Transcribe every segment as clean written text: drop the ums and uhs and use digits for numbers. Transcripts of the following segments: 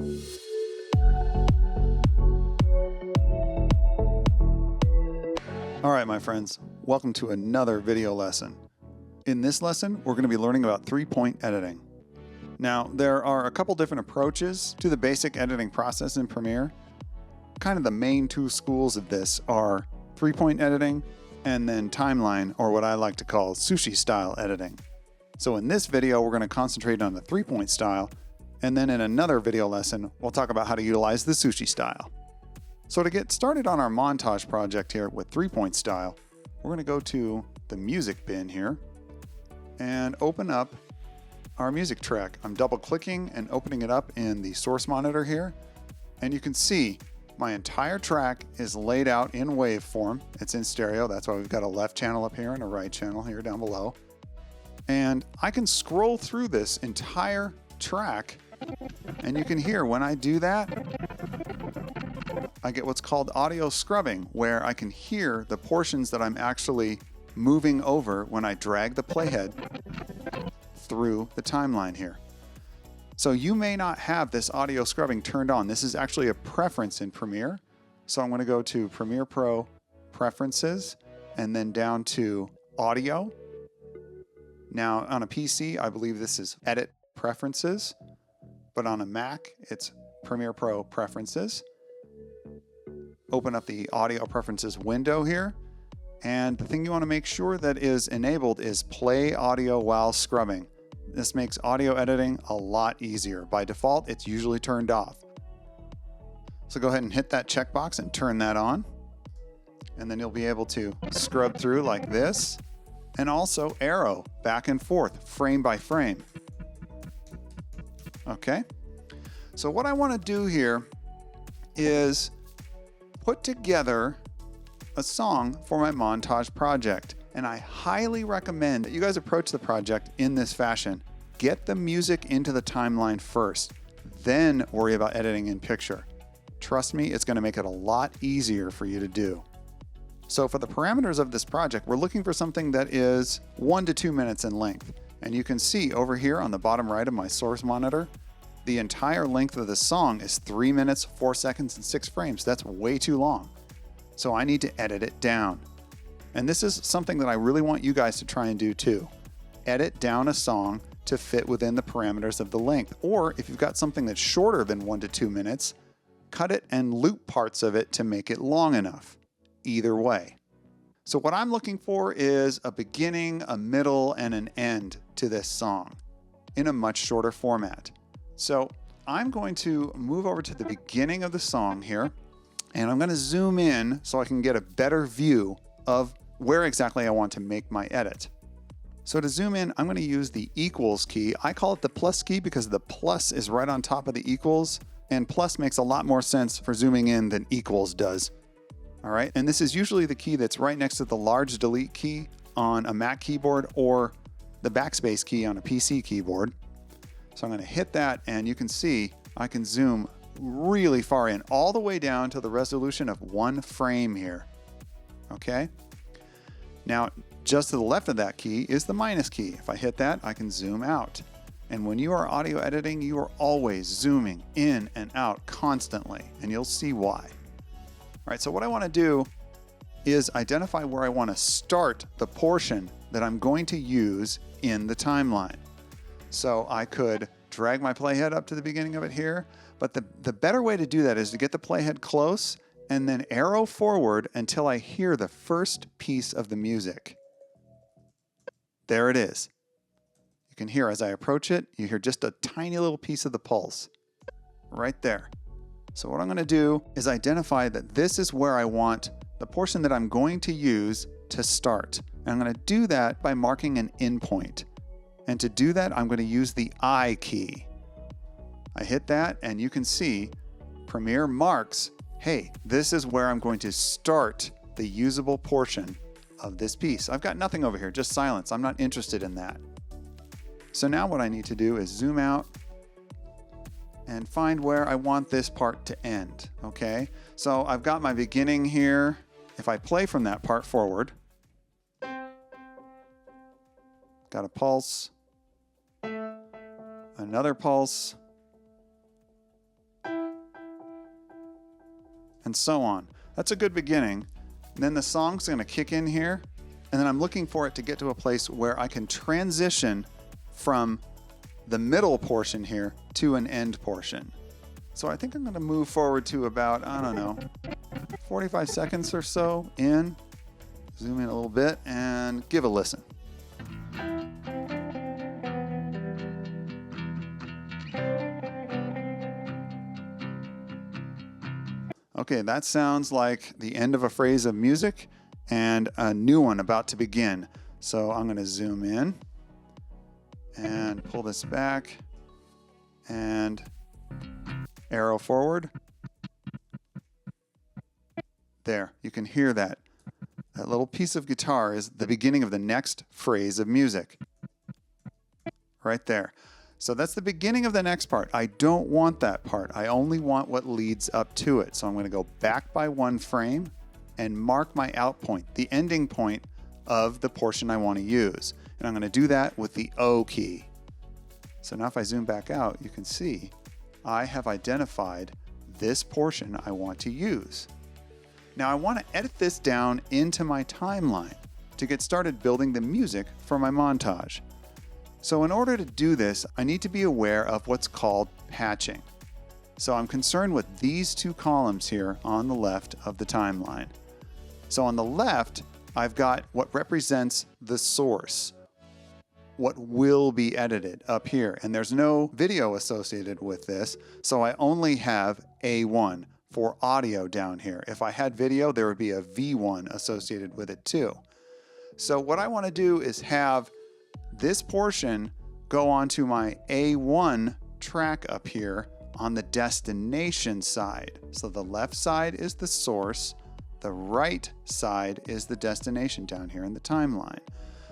All right, my friends, welcome to another video lesson. In this lesson, we're going to be learning about three-point editing. Now, there are a couple different approaches to the basic editing process in Premiere. Kind of the main two schools of this are three-point editing and then timeline, or what I like to call sushi style editing. So in this video, we're going to concentrate on the three-point style, and then in another video lesson, we'll talk about how to utilize the sushi style. So to get started on our montage project here with three-point style, we're going to go to the music bin here and open up our music track. I'm double clicking and opening it up in the source monitor here, and you can see my entire track is laid out in waveform. It's in stereo, that's why we've got a left channel up here and a right channel here down below. And I can scroll through this entire track, and you can hear when I do that, I get what's called audio scrubbing, where I can hear the portions that I'm actually moving over when I drag the playhead through the timeline here. So you may not have this audio scrubbing turned on. This is actually a preference in Premiere. So I'm going to go to Premiere Pro Preferences and then down to Audio. Now on a PC, I believe this is Edit Preferences, but on a Mac, it's Premiere Pro Preferences. Open up the audio preferences window here, and the thing you want to make sure that is enabled is play audio while scrubbing. This makes audio editing a lot easier. By default, it's usually turned off. So go ahead and hit that checkbox and turn that on, and then you'll be able to scrub through like this, and also arrow back and forth, frame by frame. Okay, so what I want to do here is put together a song for my montage project. And I highly recommend that you guys approach the project in this fashion. Get the music into the timeline first, then worry about editing in picture. Trust me, it's going to make it a lot easier for you to do. So for the parameters of this project, we're looking for something that is 1 to 2 minutes in length. And you can see over here on the bottom right of my source monitor, the entire length of the song is 3 minutes, 4 seconds, and 6 frames. That's way too long. So I need to edit it down. And this is something that I really want you guys to try and do too. Edit down a song to fit within the parameters of the length. Or if you've got something that's shorter than 1 to 2 minutes, cut it and loop parts of it to make it long enough. Either way. So what I'm looking for is a beginning, a middle, and an end to this song in a much shorter format. So I'm going to move over to the beginning of the song here, and I'm going to zoom in so I can get a better view of where exactly I want to make my edit. So to zoom in, I'm going to use the equals key. I call it the plus key because the plus is right on top of the equals, and plus makes a lot more sense for zooming in than equals does. All right, and this is usually the key that's right next to the large delete key on a Mac keyboard or the backspace key on a PC keyboard. So I'm going to hit that, and you can see I can zoom really far in, all the way down to the resolution of 1 frame here. Okay? Now, just to the left of that key is the minus key. If I hit that, I can zoom out. And when you are audio editing, you are always zooming in and out constantly, and you'll see why. All right, so what I want to do is identify where I want to start the portion that I'm going to use in the timeline. So I could drag my playhead up to the beginning of it here, but the better way to do that is to get the playhead close and then arrow forward until I hear the first piece of the music. There it is. You can hear as I approach it, you hear just a tiny little piece of the pulse right there. So what I'm going to do is identify that this is where I want the portion that I'm going to use to start. And I'm going to do that by marking an endpoint. And to do that, I'm going to use the I key. I hit that, and you can see Premiere marks, hey, this is where I'm going to start the usable portion of this piece. I've got nothing over here, just silence. I'm not interested in that. So now what I need to do is zoom out and find where I want this part to end, okay? So I've got my beginning here. If I play from that part forward, got a pulse, another pulse, and so on. That's a good beginning. And then the song's going to kick in here, and then I'm looking for it to get to a place where I can transition from the middle portion here to an end portion. So I think I'm going to move forward to about, I don't know, 45 seconds or so in. Zoom in a little bit and give a listen. Okay, that sounds like the end of a phrase of music and a new one about to begin. So I'm going to zoom in and pull this back and arrow forward. There, you can hear that. That little piece of guitar is the beginning of the next phrase of music. Right there. So that's the beginning of the next part. I don't want that part. I only want what leads up to it. So I'm going to go back by one frame and mark my out point, the ending point of the portion I want to use. And I'm going to do that with the O key. So now if I zoom back out, you can see I have identified this portion I want to use. Now I want to edit this down into my timeline to get started building the music for my montage. So in order to do this, I need to be aware of what's called patching. So I'm concerned with these two columns here on the left of the timeline. So on the left, I've got what represents the source, what will be edited up here. And there's no video associated with this, so I only have A1 for audio down here. If I had video, there would be a V1 associated with it too. So what I want to do is have this portion go onto my A1 track up here on the destination side. So the left side is the source, the right side is the destination down here in the timeline.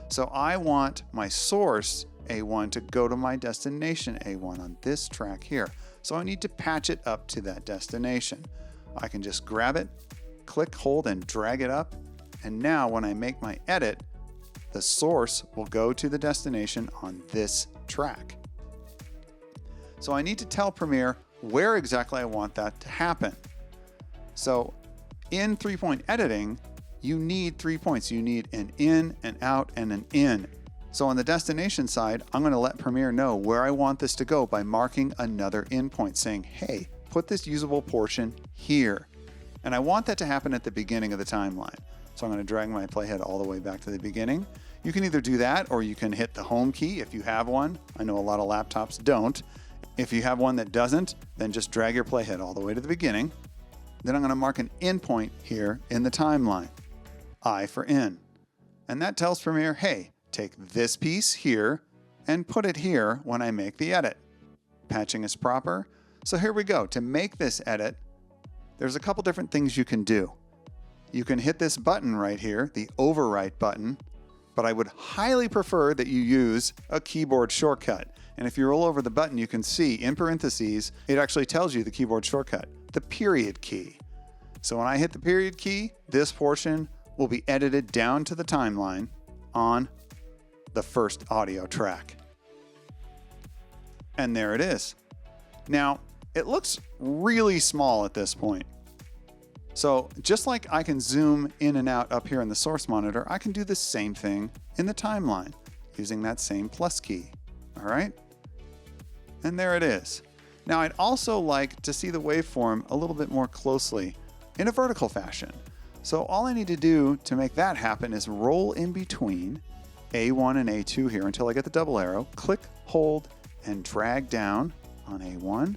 So I want my source A1 to go to my destination A1 on this track here. So I need to patch it up to that destination. I can just grab it, click, hold, and drag it up. And now when I make my edit, the source will go to the destination on this track. So I need to tell Premiere where exactly I want that to happen. So in 3-point editing, you need 3 points. You need an in, an out, and an in. So on the destination side, I'm going to let Premiere know where I want this to go by marking another in point, saying, hey, put this usable portion here. And I want that to happen at the beginning of the timeline. So I'm going to drag my playhead all the way back to the beginning. You can either do that or you can hit the home key if you have one. I know a lot of laptops don't. If you have one that doesn't, then just drag your playhead all the way to the beginning. Then I'm going to mark an in point here in the timeline. I for in. And that tells Premiere, hey, take this piece here and put it here when I make the edit. Patching is proper. So here we go. To make this edit, there's a couple different things you can do. You can hit this button right here, the overwrite button, but I would highly prefer that you use a keyboard shortcut. And if you roll over the button, you can see in parentheses, it actually tells you the keyboard shortcut, the period key. So when I hit the period key, this portion will be edited down to the timeline on the first audio track. And there it is. Now, it looks really small at this point. So just like I can zoom in and out up here in the source monitor, I can do the same thing in the timeline using that same plus key. All right? And there it is. Now I'd also like to see the waveform a little bit more closely in a vertical fashion. So all I need to do to make that happen is roll in between A1 and A2 here until I get the double arrow, click, hold, and drag down on A1.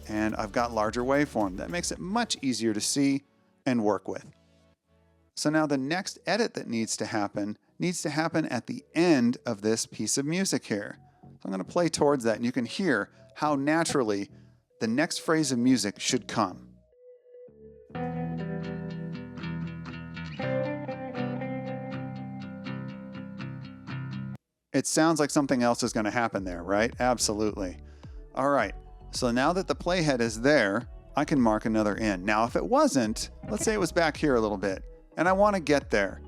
And I've got larger waveform. That makes it much easier to see and work with. So now the next edit that needs to happen at the end of this piece of music here. So I'm going to play towards that and you can hear how naturally the next phrase of music should come. It sounds like something else is going to happen there, right? Absolutely. All right. So now that the playhead is there, I can mark another in. Now, if it wasn't, let's say it was back here a little bit, and I want to get there.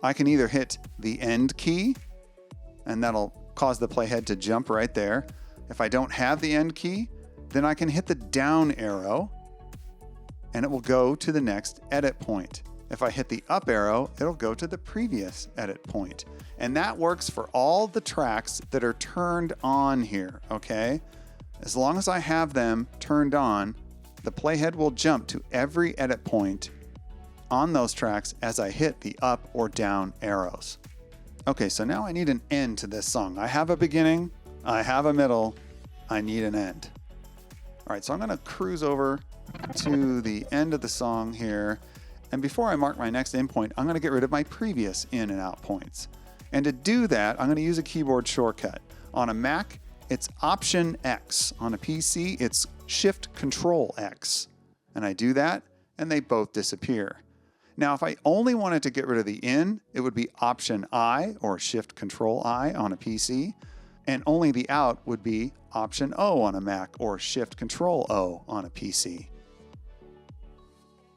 I can either hit the end key, and that'll cause the playhead to jump right there. If I don't have the end key, then I can hit the down arrow, and it will go to the next edit point. If I hit the up arrow, it'll go to the previous edit point. And that works for all the tracks that are turned on here, okay? As long as I have them turned on, the playhead will jump to every edit point on those tracks as I hit the up or down arrows. Okay, so now I need an end to this song. I have a beginning, I have a middle, I need an end. All right, so I'm gonna cruise over to the end of the song here. And before I mark my next in point, I'm gonna get rid of my previous in and out points. And to do that, I'm gonna use a keyboard shortcut. On a Mac, it's Option X. On a PC, it's Shift Control X. And I do that, and they both disappear. Now, if I only wanted to get rid of the in, it would be Option I or Shift Control I on a PC. And only the out would be Option O on a Mac or Shift Control O on a PC.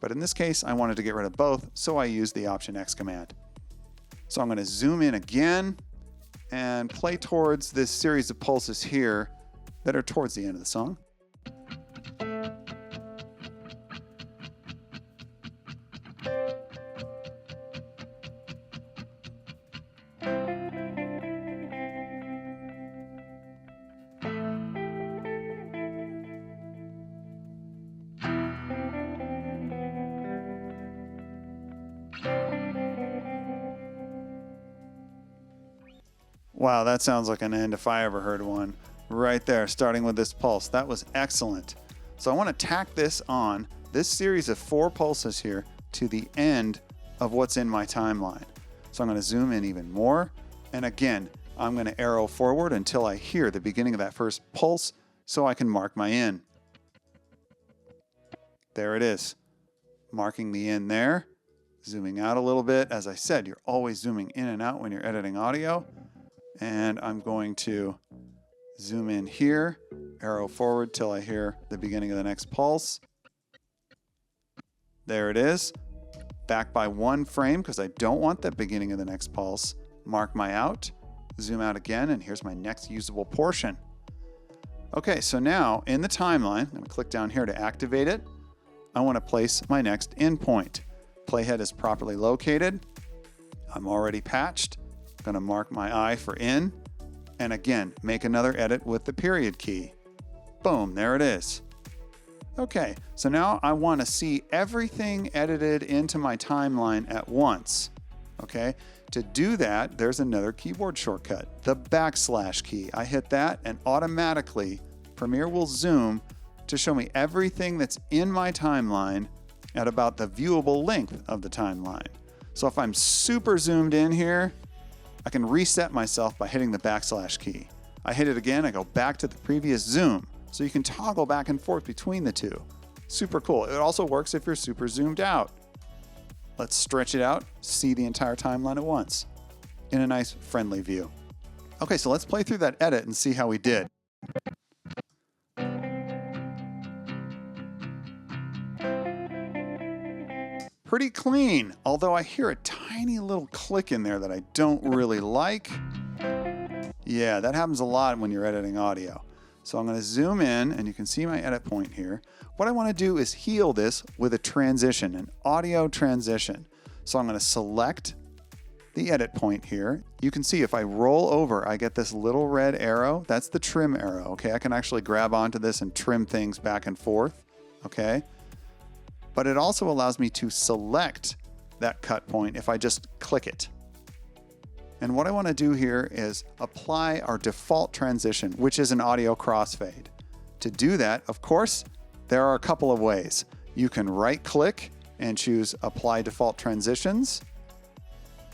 But in this case, I wanted to get rid of both, so I used the Option X command. So I'm going to zoom in again and play towards this series of pulses here that are towards the end of the song. Wow, that sounds like an end if I ever heard one. Right there, starting with this pulse. That was excellent. So I want to tack this on, this series of 4 pulses here, to the end of what's in my timeline. So I'm going to zoom in even more. And again, I'm going to arrow forward until I hear the beginning of that first pulse so I can mark my in. There it is. Marking the in there. Zooming out a little bit. As I said, you're always zooming in and out when you're editing audio. And I'm going to zoom in here, arrow forward till I hear the beginning of the next pulse. There it is. Back by 1 frame because I don't want the beginning of the next pulse. Mark my out, zoom out again, and here's my next usable portion. Okay, so now in the timeline, I'm going to click down here to activate it. I want to place my next in point. Playhead is properly located. I'm already patched. I'm going to mark my I for in, and again, make another edit with the period key. Boom, there it is. Okay, so now I want to see everything edited into my timeline at once. Okay, to do that, there's another keyboard shortcut, the backslash key. I hit that, and automatically Premiere will zoom to show me everything that's in my timeline at about the viewable length of the timeline. So if I'm super zoomed in here, I can reset myself by hitting the backslash key. I hit it again, I go back to the previous zoom. So you can toggle back and forth between the two. Super cool. It also works if you're super zoomed out. Let's stretch it out, see the entire timeline at once in a nice friendly view. Okay, so let's play through that edit and see how we did. Pretty clean, although I hear a tiny little click in there that I don't really like. Yeah, that happens a lot when you're editing audio. So I'm going to zoom in, and you can see my edit point here. What I want to do is heal this with a transition, an audio transition. So I'm going to select the edit point here. You can see if I roll over, I get this little red arrow. That's the trim arrow, okay? I can actually grab onto this and trim things back and forth, okay? But it also allows me to select that cut point if I just click it. And what I want to do here is apply our default transition, which is an audio crossfade. To do that, of course, there are a couple of ways. You can right-click and choose Apply Default Transitions.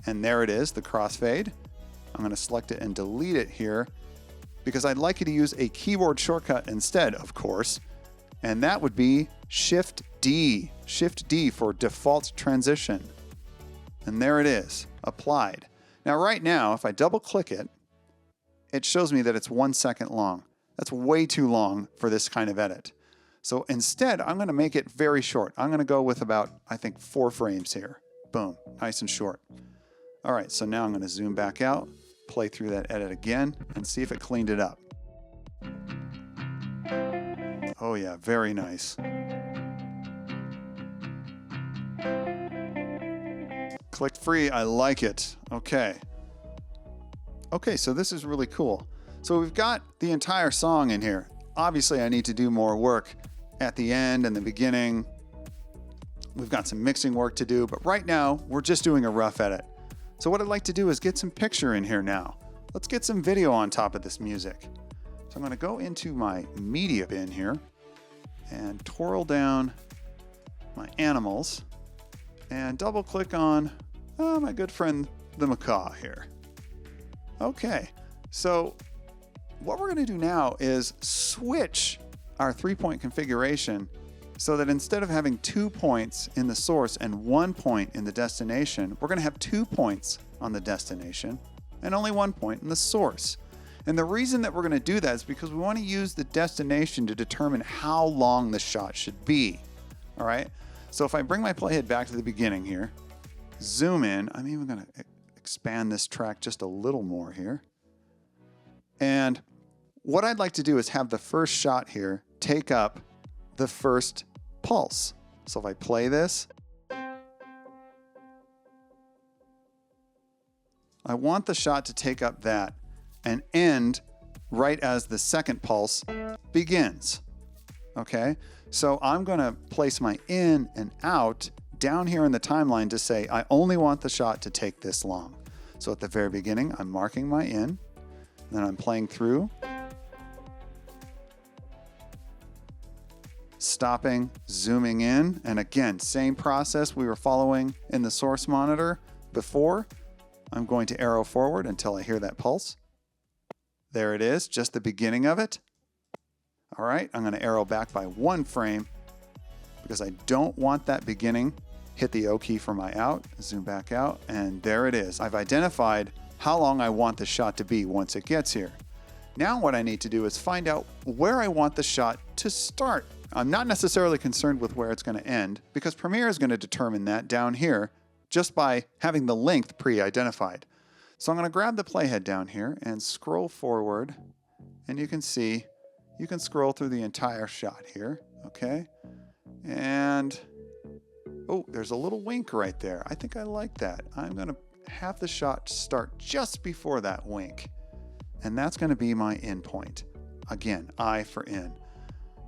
And there it is, the crossfade. I'm going to select it and delete it here because I'd like you to use a keyboard shortcut instead, of course. And that would be Shift D. Shift D for default transition. And there it is, applied. Now right now, if I double click it, it shows me that it's 1 second long. That's way too long for this kind of edit. So instead, I'm going to make it very short. I'm going to go with about, I think, 4 frames here. Boom, nice and short. All right, so now I'm going to zoom back out, play through that edit again, and see if it cleaned it up. Oh yeah, very nice. Click free, I like it. Okay. Okay, so this is really cool. So we've got the entire song in here. Obviously, I need to do more work at the end and the beginning. We've got some mixing work to do, but right now we're just doing a rough edit. So what I'd like to do is get some picture in here now. Let's get some video on top of this music. So I'm going to go into my media bin here and twirl down my animals and double click on my good friend the macaw here. Okay, so what we're going to do now is switch our 3-point configuration so that instead of having 2 points in the source and 1 point in the destination, we're going to have 2 points on the destination and only 1 point in the source. And the reason that we're going to do that is because we want to use the destination to determine how long the shot should be. All right, so if I bring my playhead back to the beginning here, zoom in, I'm even going to expand this track just a little more here. And what I'd like to do is have the first shot here take up the first pulse. So if I play this, I want the shot to take up that and end right as the second pulse begins. Okay, so I'm going to place my in and out down here in the timeline to say I only want the shot to take this long. So at the very beginning, I'm marking my in, then I'm playing through, stopping, zooming in, and again, same process we were following in the source monitor before. I'm going to arrow forward until I hear that pulse. There it is, just the beginning of it. All right, I'm going to arrow back by 1 frame because I don't want that beginning. Hit the O key for my out, zoom back out, and there it is. I've identified how long I want the shot to be once it gets here. Now what I need to do is find out where I want the shot to start. I'm not necessarily concerned with where it's going to end because Premiere is going to determine that down here just by having the length pre-identified. So I'm going to grab the playhead down here and scroll forward, and you can see you can scroll through the entire shot here, okay? And oh, there's a little wink right there. I think I like that. I'm going to have the shot start just before that wink, and that's going to be my in point. Again, I for in.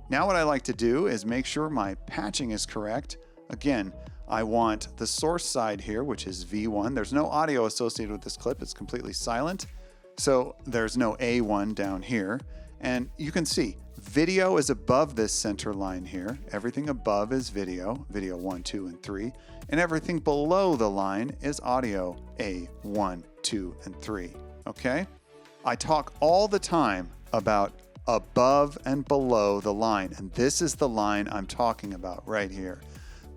Now what I like to do is make sure my patching is correct. Again, I want the source side here, which is V1. There's no audio associated with this clip. It's completely silent. So there's no A1 down here. And you can see video is above this center line here. Everything above is video, video 1, 2, and 3. And everything below the line is audio, A1, 2, and 3. Okay? I talk all the time about above and below the line. And this is the line I'm talking about right here.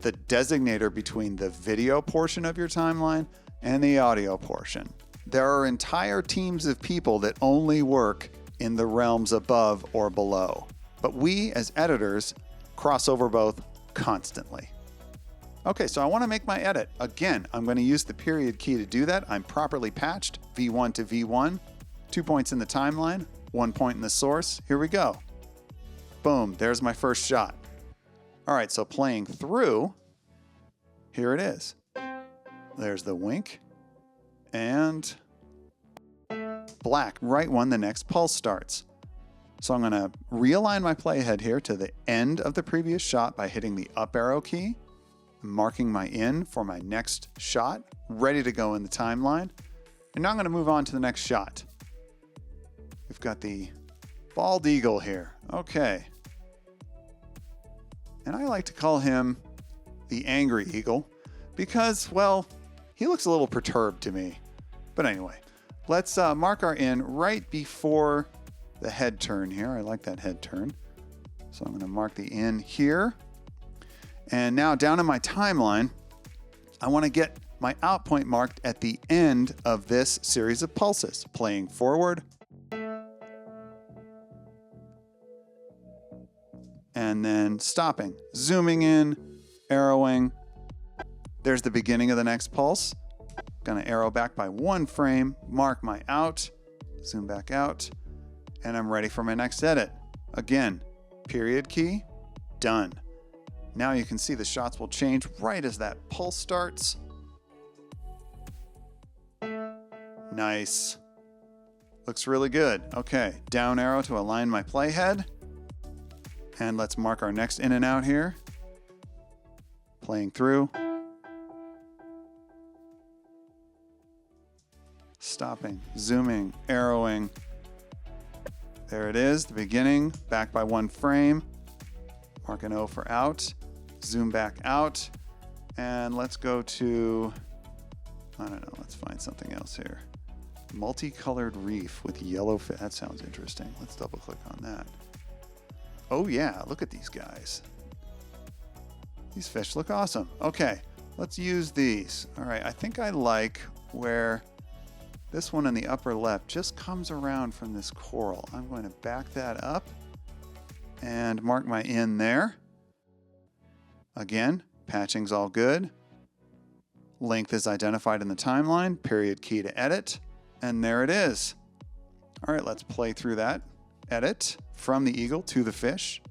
The designator between the video portion of your timeline and the audio portion. There are entire teams of people that only work in the realms above or below. But we as editors cross over both constantly. Okay, so I want to make my edit. Again, I'm going to use the period key to do that. I'm properly patched, V1 to V1, 2 points in the timeline, 1 point in the source. Here we go. Boom, there's my first shot. All right, so playing through, here it is. There's the wink and black right when the next pulse starts. So I'm going to realign my playhead here to the end of the previous shot by hitting the up arrow key, marking my in for my next shot, ready to go in the timeline. And now I'm going to move on to the next shot. We've got the bald eagle here. Okay. And I like to call him the angry eagle because, well, he looks a little perturbed to me. But anyway, let's mark our in right before the head turn here. I like that head turn. So I'm going to mark the in here. And now down in my timeline, I want to get my out point marked at the end of this series of pulses, playing forward. And then stopping, zooming in, arrowing. There's the beginning of the next pulse. Gonna arrow back by 1 frame, mark my out, zoom back out, and I'm ready for my next edit. Again, period key, done. Now you can see the shots will change right as that pulse starts. Nice. Looks really good. Okay, down arrow to align my playhead. And let's mark our next in and out here. Playing through. Stopping, zooming, arrowing. There it is, the beginning, back by 1 frame. Mark an O for out. Zoom back out. And let's go to, I don't know, let's find something else here. Multicolored reef with yellow fish. That sounds interesting. Let's double click on that. Oh yeah, look at these guys. These fish look awesome. Okay, let's use these. All right, I think I like where this one in the upper left just comes around from this coral. I'm going to back that up and mark my in there. Again, patching's all good. Length is identified in the timeline, period key to edit, and there it is. All right, let's play through that. Edit from the eagle to the fish.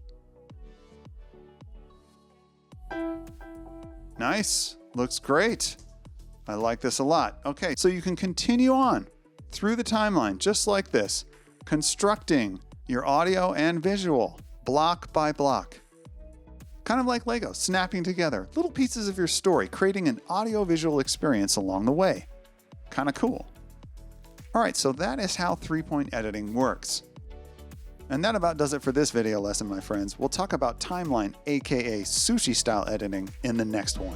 Nice, looks great. I like this a lot. Okay, so you can continue on through the timeline just like this, constructing your audio and visual block by block. Kind of like Lego, snapping together little pieces of your story, creating an audio-visual experience along the way. Kind of cool. All right, so that is how 3-point editing works. And that about does it for this video lesson, my friends. We'll talk about timeline, aka sushi style editing, in the next one.